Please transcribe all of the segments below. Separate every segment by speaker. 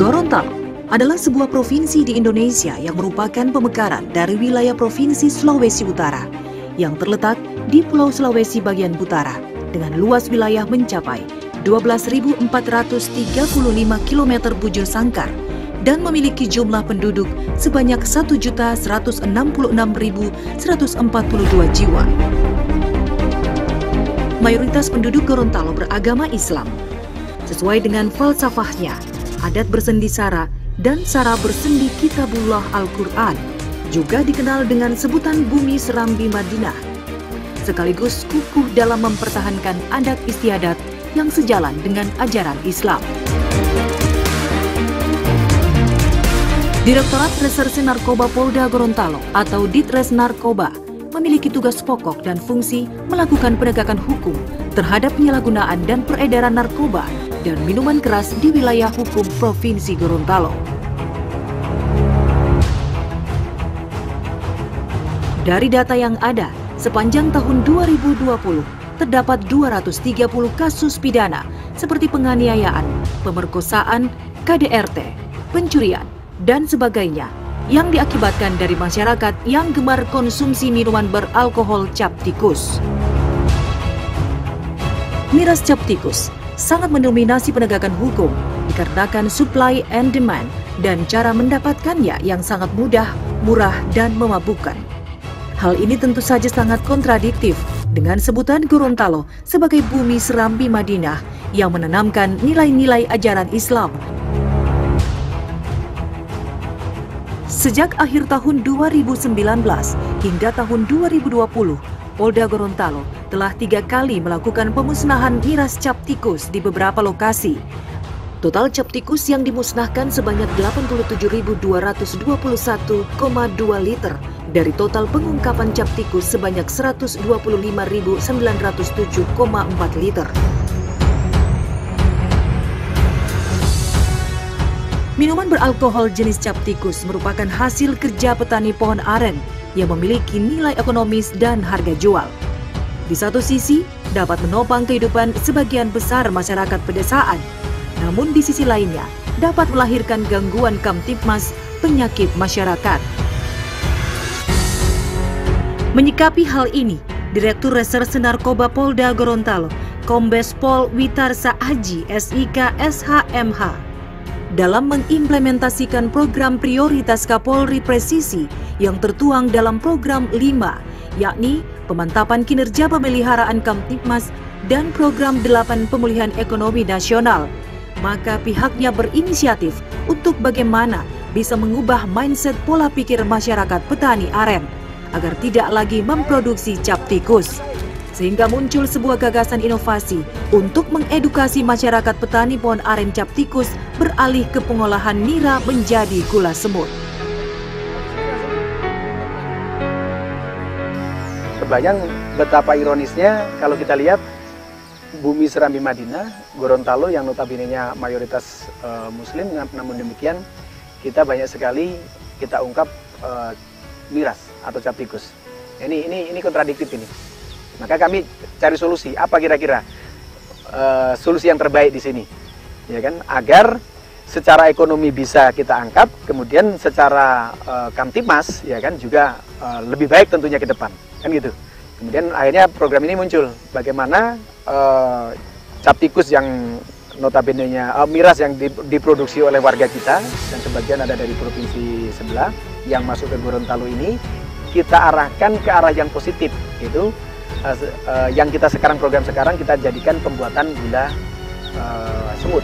Speaker 1: Gorontalo adalah sebuah provinsi di Indonesia yang merupakan pemekaran dari wilayah Provinsi Sulawesi Utara yang terletak di Pulau Sulawesi bagian utara dengan luas wilayah mencapai 12.435 km bujur sangkar dan memiliki jumlah penduduk sebanyak 1.166.142 jiwa. Mayoritas penduduk Gorontalo beragama Islam. Sesuai dengan falsafahnya, adat bersendi sara dan sara bersendi Kitabullah Al-Quran juga dikenal dengan sebutan Bumi Serambi Madinah, sekaligus kukuh dalam mempertahankan adat istiadat yang sejalan dengan ajaran Islam. Direktorat Reserse Narkoba Polda Gorontalo atau Ditres Narkoba memiliki tugas pokok dan fungsi melakukan penegakan hukum terhadap penyalahgunaan dan peredaran narkoba dan minuman keras di wilayah hukum Provinsi Gorontalo. Dari data yang ada, sepanjang tahun 2020, terdapat 230 kasus pidana seperti penganiayaan, pemerkosaan, KDRT, pencurian, dan sebagainya yang diakibatkan dari masyarakat yang gemar konsumsi minuman beralkohol cap tikus. Miras cap tikus sangat mendominasi penegakan hukum dikarenakan supply and demand dan cara mendapatkannya yang sangat mudah, murah, dan memabukkan. Hal ini tentu saja sangat kontradiktif dengan sebutan Gorontalo sebagai bumi Serambi Madinah yang menanamkan nilai-nilai ajaran Islam. Sejak akhir tahun 2019 hingga tahun 2020, Polda Gorontalo telah 3 kali melakukan pemusnahan miras cap tikus di beberapa lokasi. Total cap tikus yang dimusnahkan sebanyak 87.221,2 liter dari total pengungkapan cap tikus sebanyak 125.907,4 liter. Minuman beralkohol jenis cap tikus merupakan hasil kerja petani pohon aren yang memiliki nilai ekonomis dan harga jual. Di satu sisi, dapat menopang kehidupan sebagian besar masyarakat pedesaan, namun di sisi lainnya dapat melahirkan gangguan kamtipmas penyakit masyarakat. Menyikapi hal ini, Direktur Reserse Narkoba Polda Gorontalo, Kombes Pol Witarsa Aji, SIK SHMH, dalam mengimplementasikan program prioritas Kapolri Presisi yang tertuang dalam program 5, yakni pemantapan kinerja pemeliharaan Kamtipmas dan program 8 pemulihan ekonomi nasional, maka pihaknya berinisiatif untuk bagaimana bisa mengubah mindset pola pikir masyarakat petani aren agar tidak lagi memproduksi cap tikus. Sehingga muncul sebuah gagasan inovasi untuk mengedukasi masyarakat petani pohon aren cap tikus beralih ke pengolahan nira menjadi gula semut.
Speaker 2: Kebayang betapa ironisnya kalau kita lihat bumi Serambi Madinah, Gorontalo yang notabene-nya mayoritas muslim, namun demikian kita banyak sekali kita ungkap miras atau cap tikus. Ini kontradiktif ini. Maka kami cari solusi, apa kira-kira solusi yang terbaik di sini, ya kan? Agar secara ekonomi bisa kita angkat, kemudian secara kamtipmas, ya kan, juga lebih baik tentunya ke depan, kan gitu. Kemudian akhirnya program ini muncul, bagaimana cap tikus yang notabene-nya miras yang diproduksi oleh warga kita dan sebagian ada dari provinsi sebelah yang masuk ke Gorontalo ini kita arahkan ke arah yang positif, gitu. Yang kita sekarang program sekarang kita jadikan pembuatan gula semut.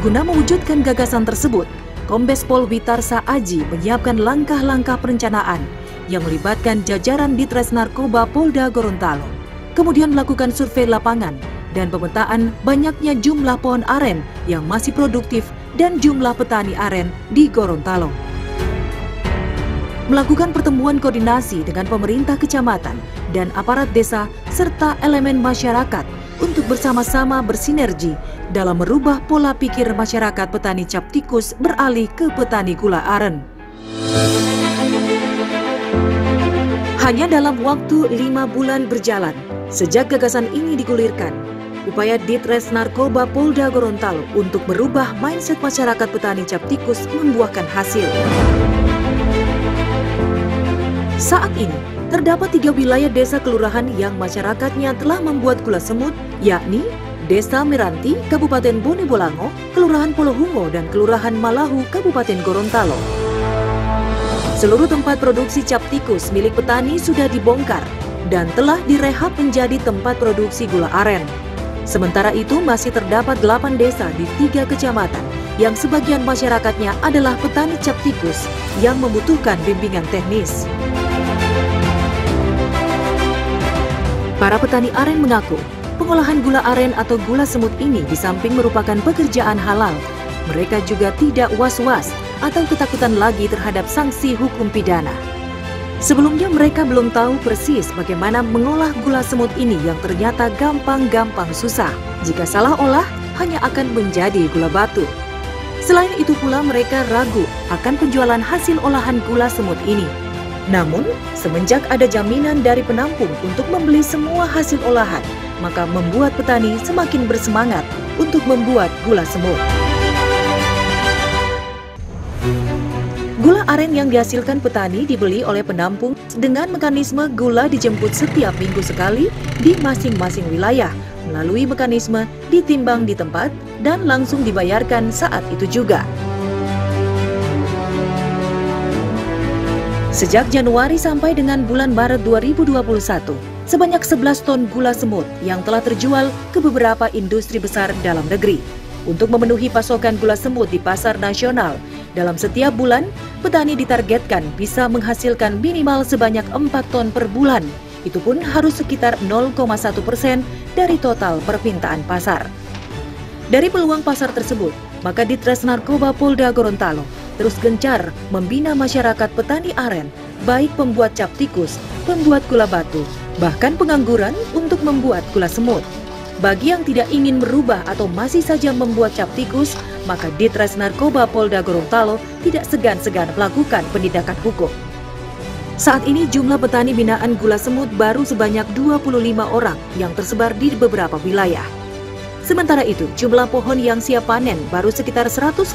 Speaker 1: Guna mewujudkan gagasan tersebut, Kombes Pol Witarsa Aji menyiapkan langkah-langkah perencanaan yang melibatkan jajaran Ditres Narkoba Polda Gorontalo, kemudian melakukan survei lapangan dan pemetaan banyaknya jumlah pohon aren yang masih produktif dan jumlah petani aren di Gorontalo. Melakukan pertemuan koordinasi dengan pemerintah kecamatan dan aparat desa serta elemen masyarakat untuk bersama-sama bersinergi dalam merubah pola pikir masyarakat petani cap tikus beralih ke petani gula aren. Hanya dalam waktu 5 bulan berjalan, sejak gagasan ini digulirkan, upaya Ditres Narkoba Polda Gorontalo untuk merubah mindset masyarakat petani cap tikus membuahkan hasil. Saat ini, terdapat 3 wilayah desa kelurahan yang masyarakatnya telah membuat gula semut, yakni Desa Meranti, Kabupaten Bone Bolango, Kelurahan Polohungo, dan Kelurahan Malahu, Kabupaten Gorontalo. Seluruh tempat produksi cap tikus milik petani sudah dibongkar dan telah direhab menjadi tempat produksi gula aren. Sementara itu masih terdapat 8 desa di 3 kecamatan yang sebagian masyarakatnya adalah petani cap tikus yang membutuhkan bimbingan teknis. Para petani aren mengaku, pengolahan gula aren atau gula semut ini di samping merupakan pekerjaan halal, mereka juga tidak was-was atau ketakutan lagi terhadap sanksi hukum pidana. Sebelumnya mereka belum tahu persis bagaimana mengolah gula semut ini yang ternyata gampang-gampang susah. Jika salah olah, hanya akan menjadi gula batu. Selain itu pula mereka ragu akan penjualan hasil olahan gula semut ini. Namun, semenjak ada jaminan dari penampung untuk membeli semua hasil olahan, maka membuat petani semakin bersemangat untuk membuat gula semut. Gula aren yang dihasilkan petani dibeli oleh penampung dengan mekanisme gula dijemput setiap minggu sekali di masing-masing wilayah melalui mekanisme ditimbang di tempat dan langsung dibayarkan saat itu juga. Sejak Januari sampai dengan bulan Maret 2021, sebanyak 11 ton gula semut yang telah terjual ke beberapa industri besar dalam negeri. Untuk memenuhi pasokan gula semut di pasar nasional, dalam setiap bulan, petani ditargetkan bisa menghasilkan minimal sebanyak 4 ton per bulan. Itu pun harus sekitar 0,1% dari total permintaan pasar. Dari peluang pasar tersebut, maka Ditres Narkoba Polda Gorontalo terus gencar membina masyarakat petani aren, baik pembuat cap tikus, pembuat gula batu, bahkan pengangguran untuk membuat gula semut. Bagi yang tidak ingin merubah atau masih saja membuat cap tikus, maka Ditres Narkoba Polda Gorontalo tidak segan-segan melakukan penindakan hukum. Saat ini jumlah petani binaan gula semut baru sebanyak 25 orang yang tersebar di beberapa wilayah. Sementara itu, jumlah pohon yang siap panen baru sekitar 150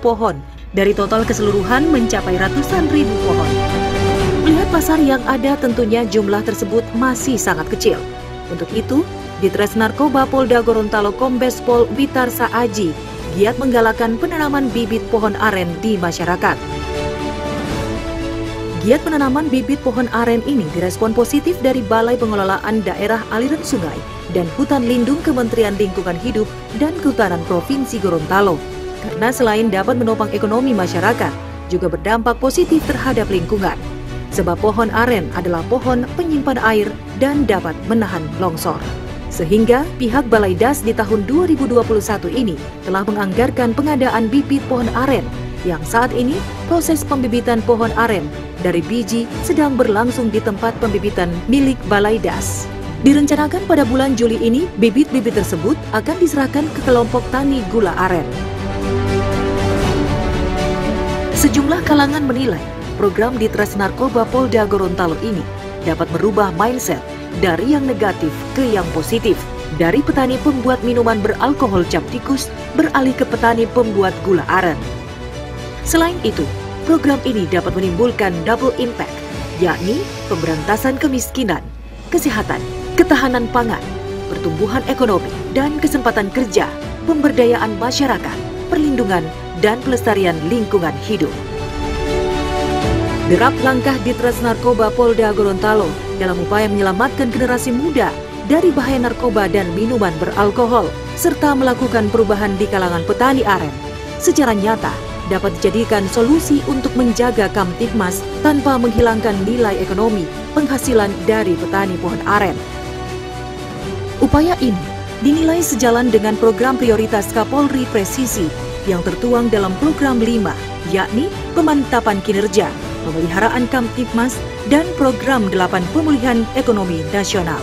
Speaker 1: pohon, dari total keseluruhan mencapai ratusan ribu pohon. Melihat pasar yang ada, tentunya jumlah tersebut masih sangat kecil. Untuk itu, Ditres Narkoba Polda Gorontalo Kombes Pol Witarsa Aji giat menggalakkan penanaman bibit pohon aren di masyarakat. Giat penanaman bibit pohon aren ini direspon positif dari Balai Pengelolaan Daerah Aliran Sungai dan Hutan Lindung Kementerian Lingkungan Hidup dan Kehutanan Provinsi Gorontalo. Karena selain dapat menopang ekonomi masyarakat, juga berdampak positif terhadap lingkungan. Sebab pohon aren adalah pohon penyimpan air dan dapat menahan longsor. Sehingga pihak Balai Das di tahun 2021 ini telah menganggarkan pengadaan bibit pohon aren, yang saat ini proses pembibitan pohon aren dari biji sedang berlangsung di tempat pembibitan milik Balai Das. Direncanakan pada bulan Juli ini, bibit-bibit tersebut akan diserahkan ke kelompok tani gula aren. Sejumlah kalangan menilai program Ditres Narkoba Polda Gorontalo ini dapat merubah mindset dari yang negatif ke yang positif, dari petani pembuat minuman beralkohol cap tikus beralih ke petani pembuat gula aren. Selain itu, program ini dapat menimbulkan double impact, yakni pemberantasan kemiskinan, kesehatan, ketahanan pangan, pertumbuhan ekonomi, dan kesempatan kerja, pemberdayaan masyarakat, perlindungan, dan pelestarian lingkungan hidup. Derap langkah Ditres Narkoba Polda Gorontalo dalam upaya menyelamatkan generasi muda dari bahaya narkoba dan minuman beralkohol, serta melakukan perubahan di kalangan petani aren, secara nyata dapat dijadikan solusi untuk menjaga Kamtibmas tanpa menghilangkan nilai ekonomi penghasilan dari petani pohon aren. Upaya ini dinilai sejalan dengan program prioritas Kapolri Presisi yang tertuang dalam program 5, yakni pemantapan kinerja, pemeliharaan Kamtibmas, dan program 8 pemulihan ekonomi nasional.